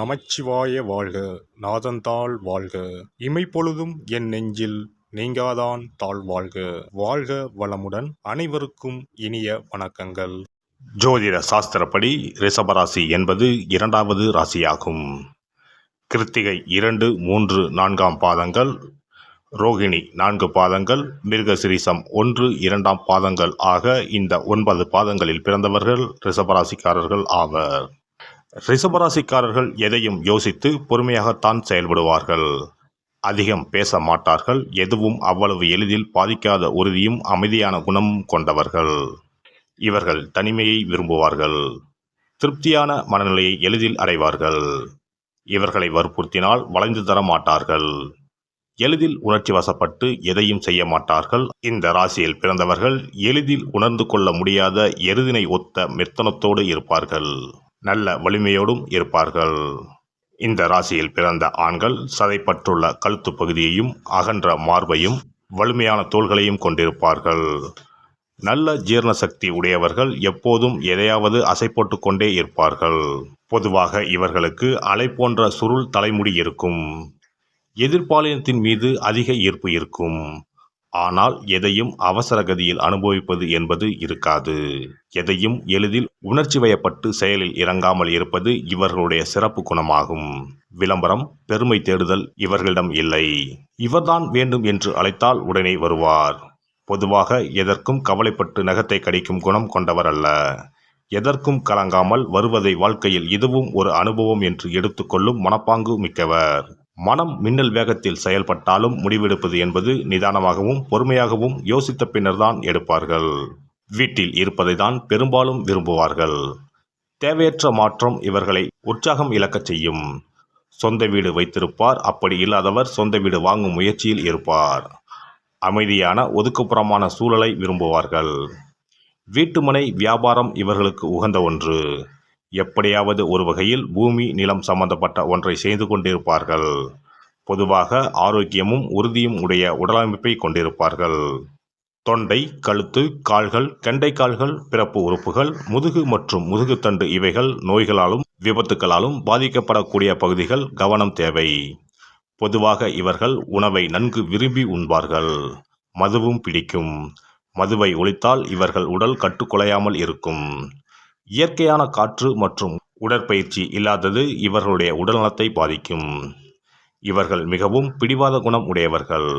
நமச்சிவாய வாழ்க. நாதந்தாள் வாழ்க. இமைப்பொழுதும் என் நெஞ்சில் நீங்காதான் தாழ் வாழ்க. வாழ்க வளமுடன். அனைவருக்கும் இனிய வணக்கங்கள். ஜோதிட சாஸ்திரப்படி ரிஷபராசி என்பது இரண்டாவது ராசியாகும். கிருத்திகை 2, 3, 4 பாதங்கள், ரோகிணி 4 பாதங்கள், மிருகசிரீசம் 1, 2 பாதங்கள் ஆக இந்த 9 பாதங்களில் பிறந்தவர்கள் ரிஷபராசிக்காரர்கள் ஆவர். ரிஷபராசிக்காரர்கள் எதையும் யோசித்து பொறுமையாகத்தான் செயல்படுவார்கள். அதிகம் பேச மாட்டார்கள். எதுவும் அவ்வளவு எளிதில் பாதிக்காத உறுதியும் அமைதியான குணமும் கொண்டவர்கள். இவர்கள் தனிமையை விரும்புவார்கள். திருப்தியான மனநிலையை எளிதில் அடைவார்கள். இவர்களை வற்புறுத்தினால் வளைந்து தர மாட்டார்கள். எளிதில் உணர்ச்சி வசப்பட்டு எதையும் செய்ய மாட்டார்கள். இந்த ராசியில் பிறந்தவர்கள் எளிதில் உணர்ந்து கொள்ள முடியாத எருதினை ஒத்த மெத்தனத்தோடு இருப்பார்கள். நல்ல வலிமையோடும் இருப்பார்கள். இந்த ராசியில் பிறந்த ஆண்கள் சதைப்பற்றுள்ள கழுத்து பகுதியையும் அகன்ற மார்பையும் வலிமையான தோள்களையும் கொண்டிருப்பார்கள். நல்ல ஜீரண சக்தி உடையவர்கள். எப்போதும் எதையாவது அசை போட்டு கொண்டே இருப்பார்கள். பொதுவாக இவர்களுக்கு அலை போன்ற சுருள் தலைமுடி இருக்கும். எதிர்பாலினத்தின் மீது அதிக ஈர்ப்பு இருக்கும். ஆனால் எதையும் அவசர கதியில் அனுபவிப்பது என்பது இருக்காது. எதையும் எளிதில் உணர்ச்சி வயப்பட்டு செயலில் இறங்காமல் இருப்பது இவர்களுடைய சிறப்பு குணமாகும். விளம்பரம், பெருமை தேடுதல் இவர்களிடம் இல்லை. இவர்தான் வேண்டும் என்று அழைத்தால் உடனே வருவார். பொதுவாக எதற்கும் கவலைப்பட்டு நகத்தை கடிக்கும் குணம் கொண்டவர் அல்ல. எதற்கும் கலங்காமல் வருவதை வாழ்க்கையில் இதுவும் ஒரு அனுபவம் என்று எடுத்துக்கொள்ளும் மனப்பாங்கு மிக்கவர். மனம் மின்னல் வேகத்தில் செயல்பட்டாலும் முடிவெடுப்பது என்பது நிதானமாகவும் பொறுமையாகவும் யோசித்த பின்னர்தான் எடுப்பார்கள். வீட்டில் இருப்பதை தான் பெரும்பாலும் விரும்புவார்கள். தேவையற்ற மாற்றம் இவர்களை உற்சாகம் இழக்கச் செய்யும். சொந்த வீடு வைத்திருப்பார். அப்படி இல்லாதவர் சொந்த வீடு வாங்கும் முயற்சியில் இருப்பார். அமைதியான ஒதுக்குப்புறமான சூழலை விரும்புவார்கள். வீட்டுமனை வியாபாரம் இவர்களுக்கு உகந்த ஒன்று. எப்படியாவது ஒரு வகையில் பூமி நிலம் சம்பந்தப்பட்ட ஒன்றை செய்து கொண்டிருப்பார்கள். பொதுவாக ஆரோக்கியமும் உறுதியும் உடைய உடலமைப்பை கொண்டிருப்பார்கள். தொண்டை, கழுத்து, கால்கள், கெண்டைக்கால்கள், பிறப்பு உறுப்புகள், முதுகு மற்றும் முதுகுத்தண்டு இவைகள் நோய்களாலும் விபத்துக்களாலும் பாதிக்கப்படக்கூடிய பகுதிகள். கவனம் தேவை. பொதுவாக இவர்கள் உணவை நன்கு விரும்பி உண்பார்கள். மதுவும் பிடிக்கும். மதுவை ஒழித்தால் இவர்கள் உடல் கட்டுக்குலையாமல் இருக்கும். இயற்கையான காற்று மற்றும் உடற்பயிற்சி இல்லாதது இவர்களுடைய உடல்நலத்தை பாதிக்கும். இவர்கள் மிகவும் பிடிவாத குணம் உடையவர்கள்.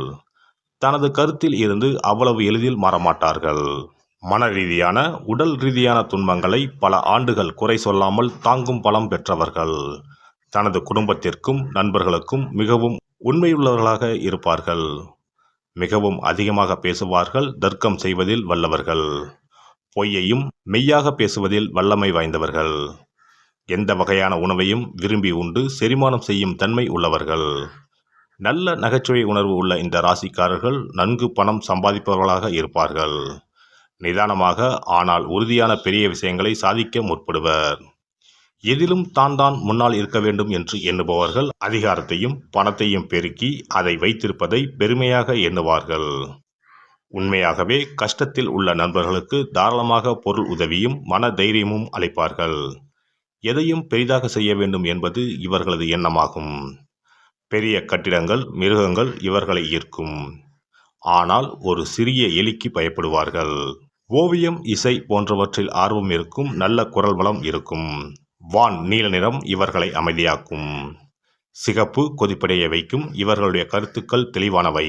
தனது கருத்தில் இருந்து அவ்வளவு எளிதில் மாறமாட்டார்கள். மன ரீதியான உடல் ரீதியான துன்பங்களை பல ஆண்டுகள் குறை சொல்லாமல் தாங்கும் பலம் பெற்றவர்கள். தனது குடும்பத்திற்கும் நண்பர்களுக்கும் மிகவும் உண்மையுள்ளவர்களாக இருப்பார்கள். மிகவும் அதிகமாக பேசுவார்கள். தர்க்கம் செய்வதில் வல்லவர்கள். பொய்யையும் மெய்யாக பேசுவதில் வல்லமை வாய்ந்தவர்கள். எந்த வகையான உணவையும் விரும்பி உண்டு செரிமானம் செய்யும் தன்மை உள்ளவர்கள். நல்ல நகைச்சுவை உணர்வு உள்ள இந்த ராசிக்காரர்கள் நன்கு பணம் சம்பாதிப்பவர்களாக இருப்பார்கள். நிதானமாக ஆனால் உறுதியான பெரிய விஷயங்களை சாதிக்க முற்படுவர். எதிலும் தான் முன்னால் இருக்க வேண்டும் என்று எண்ணுபவர்கள். அதிகாரத்தையும் பணத்தையும் பெருக்கி அதை வைத்திருப்பதை பெருமையாக எண்ணுவார்கள். உண்மையாகவே கஷ்டத்தில் உள்ள நண்பர்களுக்கு தாராளமாக பொருள் உதவியும் மன தைரியமும் அளிப்பார்கள். எதையும் பெரிதாக செய்ய வேண்டும் என்பது இவர்களது எண்ணமாகும். பெரிய கட்டிடங்கள், மிருகங்கள் இவர்களை ஈர்க்கும். ஆனால் ஒரு சிறிய எலிக்கு பயப்படுவார்கள். ஓவியம், இசை போன்றவற்றில் ஆர்வம் இருக்கும். நல்ல குரல் வளம் இருக்கும். வான் நீல நிறம் இவர்களை அமைதியாக்கும். சிகப்பு கொதிப்படைய வைக்கும். இவர்களுடைய கருத்துக்கள் தெளிவானவை.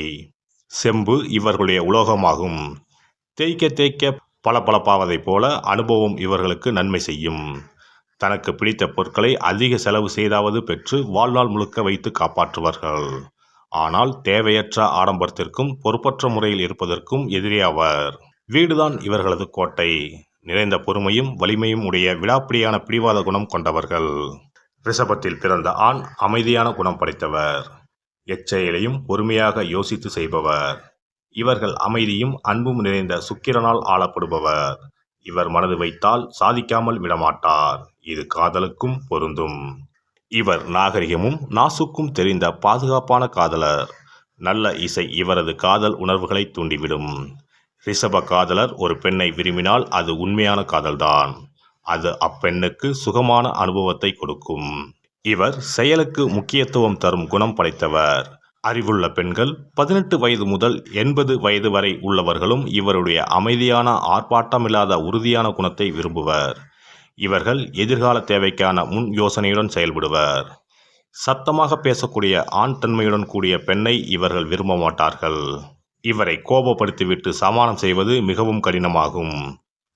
செம்பு இவர்களுடைய உலோகமாகும். தேய்க்க தேய்க்க பளபளப்பாவதைப் போல அனுபவம் இவர்களுக்கு நன்மை செய்யும். தனக்கு பிடித்த பொருட்களை அதிக செலவு செய்தாவது பெற்று வாழ்நாள் முழுக்க வைத்து காப்பாற்றுவார்கள். ஆனால் தேவையற்ற ஆடம்பரத்திற்கும் பொறுப்பற்ற முறையில் இருப்பதற்கும் எதிரியாவர். வீடுதான் இவர்களது கோட்டை. நிறைந்த பொறுமையும் வலிமையும் உடைய விடாப்பிடியான பிடிவாத குணம் கொண்டவர்கள். ரிஷபத்தில் பிறந்த ஆண் அமைதியான குணம் படைத்தவர். எச்செயலையும் பொறுமையாக யோசித்து செய்பவர். இவர்கள் அமைதியும் அன்பும் நிறைந்த சுக்கிரனால் ஆளப்படுபவர். இவர் மனது வைத்தால் சாதிக்காமல் விடமாட்டார். இது காதலுக்கும் பொருந்தும். இவர் நாகரிகமும் நாசுக்கும் தெரிந்த பாதுகாப்பான காதலர். நல்ல இசை இவரது காதல் உணர்வுகளை தூண்டிவிடும். ரிஷப காதலர் ஒரு பெண்ணை விரும்பினால் அது உண்மையான காதல்தான். அது அப்பெண்ணுக்கு சுகமான அனுபவத்தை கொடுக்கும். இவர் செயலுக்கு முக்கியத்துவம் தரும் குணம் படைத்தவர். அறிவுள்ள பெண்கள் 18 வயது முதல் 80 வயது வரை உள்ளவர்களும் இவருடைய அமைதியான, ஆர்ப்பாட்டமில்லாத உறுதியான குணத்தை விரும்புவர். இவர்கள் எதிர்கால தேவைக்கான முன் யோசனையுடன் செயல்படுவர். சத்தமாக பேசக்கூடிய ஆண் தன்மையுடன் கூடிய பெண்ணை இவர்கள் விரும்ப மாட்டார்கள். இவரை கோபப்படுத்திவிட்டு சமாதானம் செய்வது மிகவும் கடினமாகும்.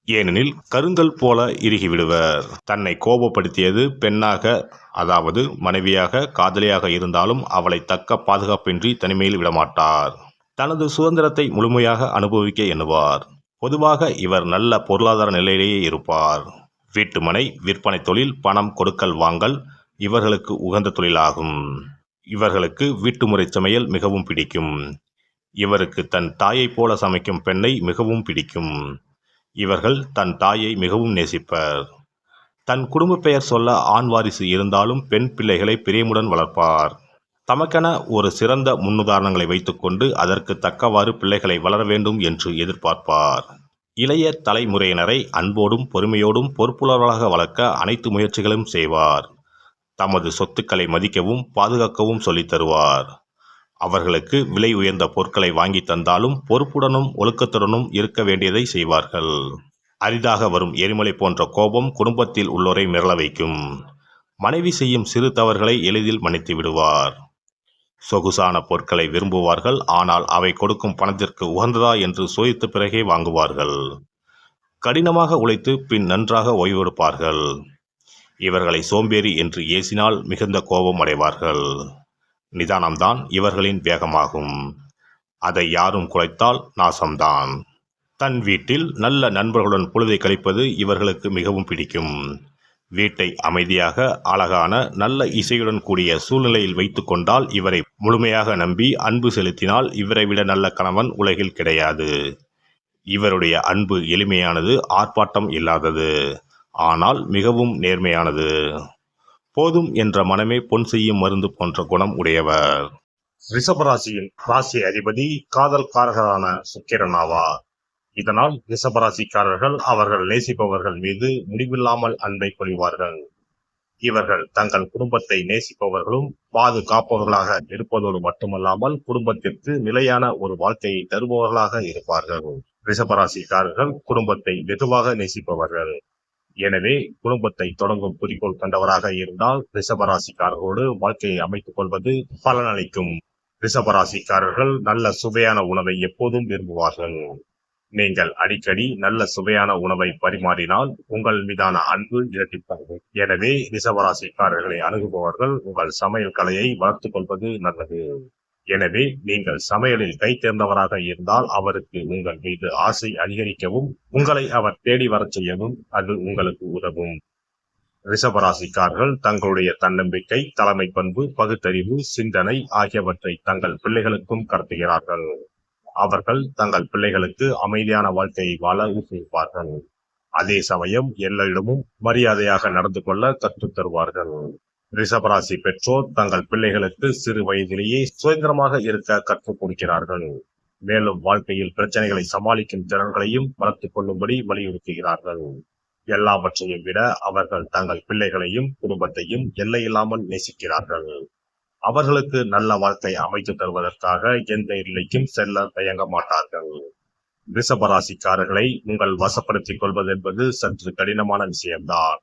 ஏனெனில் கருங்கல் போல இறுகிவிடுவர். தன்னை கோபப்படுத்தியது பெண்ணாக, அதாவது மனைவியாக, காதலியாக இருந்தாலும் அவளை தக்க பாதுகாப்பின்றி தனிமையில் விடமாட்டார். தனது சுதந்திரத்தை முழுமையாக அனுபவிக்க எண்ணுவார். பொதுவாக இவர் நல்ல பொருளாதார நிலையிலேயே இருப்பார். வீட்டுமனை விற்பனை தொழில், பணம் கொடுக்கல் வாங்கல் இவர்களுக்கு உகந்த தொழிலாகும். இவர்களுக்கு வீட்டுமுறை சமையல் மிகவும் பிடிக்கும். இவருக்கு தன் தாயைப் போல சமைக்கும் பெண்ணை மிகவும் பிடிக்கும். இவர்கள் தன் தாயை மிகவும் நேசிப்பர். தன் குடும்ப பெயர் சொல்ல ஆண் வாரிசு இருந்தாலும் பெண் பிள்ளைகளை பிரியமுடன் வளர்ப்பார். தமக்கென ஒரு சிறந்த முன்னுதாரணங்களை வைத்துக்கொண்டு அதற்கு தக்கவாறு பிள்ளைகளை வளர வேண்டும் என்று எதிர்பார்ப்பார். இளைய தலைமுறையினரை அன்போடும் பொறுமையோடும் பொறுப்புள்ளவர்களாக வளர்க்க அனைத்து முயற்சிகளும் செய்வார். தமது சொத்துக்களை மதிக்கவும் பாதுகாக்கவும் சொல்லித் தருவார். அவர்களுக்கு விலை உயர்ந்த பொருட்களை வாங்கி தந்தாலும் பொறுப்புடனும் ஒழுக்கத்துடனும் இருக்க வேண்டியதை செய்வார்கள். அரிதாக வரும் எரிமலை போன்ற கோபம் குடும்பத்தில் உள்ளோரை மிரள வைக்கும். மனைவி செய்யும் சிறு தவறுகளை எளிதில் மன்னித்து விடுவார். சொகுசான பொருட்களை விரும்புவார்கள். ஆனால் அவை கொடுக்கும் பணத்திற்கு உகந்ததா என்று சோதித்த பிறகே வாங்குவார்கள். கடினமாக உழைத்து பின் நன்றாக ஓய்வெடுப்பார்கள். இவர்களை சோம்பேறி என்று ஏசினால் மிகுந்த கோபம் அடைவார்கள். நிதானம்தான் இவர்களின் வேகமாகும். அதை யாரும் குலைத்தால் நாசம்தான். தன் வீட்டில் நல்ல நண்பர்களுடன் பொழுதை கழிப்பது இவர்களுக்கு மிகவும் பிடிக்கும். வீட்டை அமைதியாக, அழகான, நல்ல இசையுடன் கூடிய சூழ்நிலையில் வைத்து கொண்டால் இவரை முழுமையாக நம்பி அன்பு செலுத்தினால் இவரை விட நல்ல கணவன் உலகில் கிடையாது. இவருடைய அன்பு எளிமையானது, ஆர்ப்பாட்டம் இல்லாதது, ஆனால் மிகவும் நேர்மையானது. போதும் என்ற மனமே பொன் செய்யும் மருந்து போன்ற குணம் உடையவர். ரிஷபராசியின் ராசி அதிபதி காதல்காரர்களான சுக்கிரன் ஆவார். இதனால் ரிஷபராசிக்காரர்கள் அவர்கள் நேசிப்பவர்கள் மீது முடிவில்லாமல் அன்பை பொழிவார்கள். இவர்கள் தங்கள் குடும்பத்தை நேசிப்பவர்களும் பாதுகாப்பவர்களாக இருப்பதோடு மட்டுமல்லாமல் குடும்பத்திற்கு நிலையான ஒரு வாழ்க்கையை தருபவர்களாக இருப்பார்கள். ரிஷபராசிக்காரர்கள் குடும்பத்தை வெகுவாக நேசிப்பவர்கள். எனவே குடும்பத்தை தொடங்கும் குறிக்கோள் கண்டவராக இருந்தால் ரிஷபராசிக்காரர்களோடு வாழ்க்கையை அமைத்துக் கொள்வது பலனளிக்கும். ரிஷபராசிக்காரர்கள் நல்ல சுவையான உணவை எப்போதும் விரும்புவார்கள். நீங்கள் அடிக்கடி நல்ல சுவையான உணவை பரிமாறினால் உங்கள் மீதான அன்பு இரட்டிப்பாகும். எனவே ரிஷபராசிக்காரர்களை அணுகுபவர்கள் உங்கள் சமையல் கலையை வளர்த்துக் கொள்வது நல்லது. எனவே நீங்கள் சமையலில் கை தேர்ந்தவராக இருந்தால் அவருக்கு உங்கள் மீது ஆசை அதிகரிக்கவும் உங்களை அவர் தேடி வரச் செய்யவும் அது உங்களுக்கு உதவும். ரிஷபராசிக்காரர்கள் தங்களுடைய தன்னம்பிக்கை, தலைமை பண்பு, பகுத்தறிவு, சிந்தனை ஆகியவற்றை தங்கள் பிள்ளைகளுக்கும் கடத்துகிறார்கள். அவர்கள் தங்கள் பிள்ளைகளுக்கு அமைதியான வாழ்க்கையை வாழ ஊக்குவிப்பார்கள். அதே சமயம் எல்லோரிடமும் மரியாதையாக நடந்து கொள்ள கற்றுத் தருவார்கள். ரிஷபராசி பெற்றோர் தங்கள் பிள்ளைகளுக்கு சிறு வயதிலேயே சுதந்திரமாக இருக்க கற்றுக் கொடுக்கிறார்கள். மேலும் வாழ்க்கையில் பிரச்சனைகளை சமாளிக்கும் திறன்களையும் வளர்த்துக் கொள்ளும்படி வலியுறுத்துகிறார்கள். எல்லாவற்றையும் விட அவர்கள் தங்கள் பிள்ளைகளையும் குடும்பத்தையும் எல்லையில்லாமல் நேசிக்கிறார்கள். அவர்களுக்கு நல்ல வாழ்க்கை அமைத்து தருவதற்காக எந்த எல்லைக்கும் செல்ல தயங்க மாட்டார்கள். ரிஷபராசிக்காரர்களை உங்கள் வசப்படுத்திக் கொள்வது என்பது சற்று கடினமான விஷயம்தான்.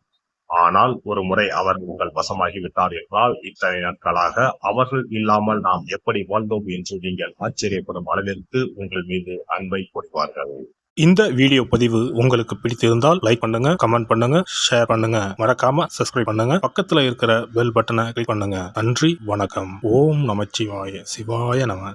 ஆனால் ஒரு முறை அவர் உங்கள் வசமாகிவிட்டார் என்றால் இத்தனை நாட்களாக அவர்கள் இல்லாமல் நாம் எப்படி வாழ்ந்தோம் என்று நீங்கள் ஆச்சரியப்படும் அளவிற்கு உங்கள் மீது அன்பை பொழிவார்கள். இந்த வீடியோ பதிவு உங்களுக்கு பிடித்திருந்தால் லைக் பண்ணுங்க, கமெண்ட் பண்ணுங்க, ஷேர் பண்ணுங்க, மறக்காம சப்ஸ்கிரைப் பண்ணுங்க, பக்கத்துல இருக்கிற பெல் பட்டனை கிளிக் பண்ணுங்க. நன்றி, வணக்கம். ஓம் நமச்சிவாய, சிவாய நம.